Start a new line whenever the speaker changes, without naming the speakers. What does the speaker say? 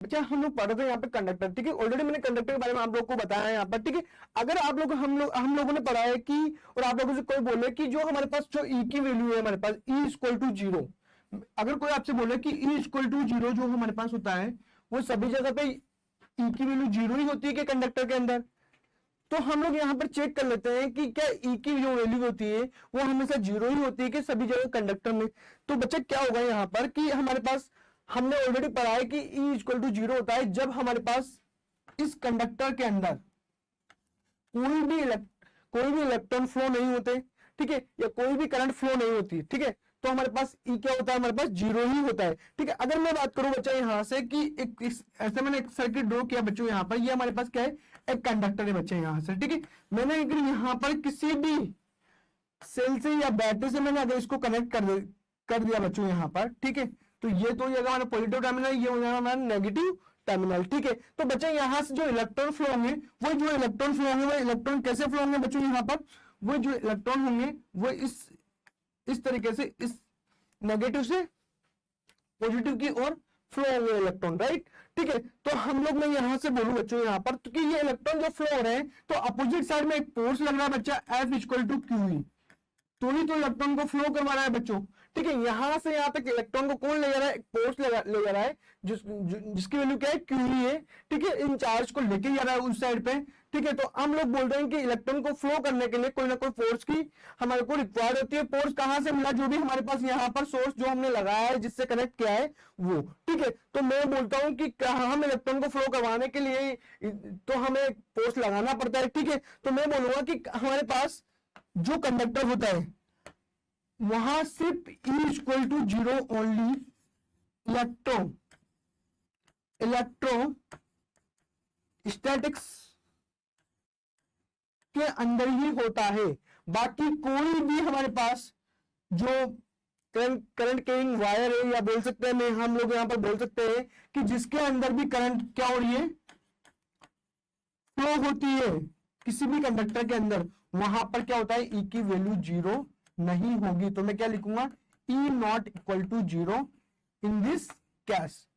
बच्चा हम लोग पढ़ रहे थे यहाँ पे कंडक्टर, ठीक है। ऑलरेडी मैंने कंडक्टर के बारे में आप लोगों को बताया है यहाँ पर, ठीक है। अगर आप लोग हम लोगों ने पढ़ा है कि, और आप लोगों से कोई बोले कि जो हमारे पास जो ई की वैल्यू है हमारे पास ई इक्वल टू 0, अगर कोई आपसे बोले कि ई इक्वल टू 0 जो हमारे पास होता है वो सभी जगह पे ई की वैल्यू 0 ही होती है कि कंडक्टर के अंदर, तो हम लोग यहाँ पर चेक कर लेते हैं कि क्या ई की जो वैल्यू होती है वो हमेशा 0 ही होती है कि सभी जगह कंडक्टर में। तो बच्चा क्या होगा यहाँ पर कि हमारे पास, हमने ऑलरेडी पढ़ा है कि E इक्वल टू 0 होता है जब हमारे पास इस कंडक्टर के अंदर कोई भी इलेक्ट्रॉन फ्लो नहीं होते, ठीक है, या कोई भी करंट फ्लो नहीं होती, ठीक है, तो हमारे पास E क्या होता है, हमारे पास 0 ही होता है, ठीक है। अगर मैं बात करूं बच्चा यहां से कि ऐसे मैंने एक सर्किट ड्रॉ किया बच्चों, यहां पर ये हमारे पास क्या है, एक कंडक्टर है बच्चे यहां से, ठीक है। मैंने अगर यहां पर किसी भी सेल से या बैटरी से मैंने अगर इसको कनेक्ट कर दिया बच्चों यहां पर, ठीक है, तो ये तो ये हमारा पॉजिटिव टर्मिनल, ये हो जाएगा हमारा नेगेटिव टर्मिनल, ठीक है। तो बच्चे यहां से जो इलेक्ट्रॉन फ्लो होंगे वो जो इलेक्ट्रॉन फ्लो होंगे वो इलेक्ट्रॉन कैसे फ्लो होंगे बच्चों, यहां पर वो जो इलेक्ट्रॉन होंगे वो इस तरीके से इस नेगेटिव से पॉजिटिव की ओर फ्लो होंगे इलेक्ट्रॉन, राइट, ठीक है। तो हम लोग मैं यहां से बोलूं बच्चों यहां पर तो कि ये इलेक्ट्रॉन जो फ्लो हो रहे हैं तो अपोजिट साइड में एक फोर्स लग रहा है बच्चा F इक्वल टू क्यू, तो ही तो इलेक्ट्रॉन को फ्लो करवा रहा है बच्चों, ठीक है। यहां से यहां तक इलेक्ट्रॉन को कौन ले जा रहा है, एक फोर्स ले जा रहा है जिसकी वैल्यू क्या है, क्यू ही है, ठीक है। इन चार्ज को लेके जा रहा है उस साइड पे, ठीक है। तो हम लोग बोल रहे हैं कि इलेक्ट्रॉन को फ्लो करने के लिए कोई ना कोई फोर्स की हमारे को रिक्वायर्ड होती है। फोर्स कहां से मिला, जो भी हमारे पास यहाँ पर सोर्स जो हमने लगाया है जिससे कनेक्ट किया है वो, ठीक है। तो मैं बोलता हूं कि हम इलेक्ट्रॉन को फ्लो करवाने के लिए तो हमें फोर्स लगाना पड़ता है, ठीक है। तो मैं बोलूंगा कि हमारे पास जो कंडक्टर होता है वहां सिर्फ E equal to 0 only electrostatics के अंदर ही होता है। बाकी कोई भी हमारे पास जो करंट कैरिंग वायर है, या बोल सकते हैं हम लोग यहां पर बोल सकते हैं कि जिसके अंदर भी करंट क्या हो रही है, फ्लो होती है किसी भी कंडक्टर के अंदर, वहां पर क्या होता है, E की वैल्यू 0 नहीं होगी। तो मैं क्या लिखूंगा, E not equal to 0 in this case,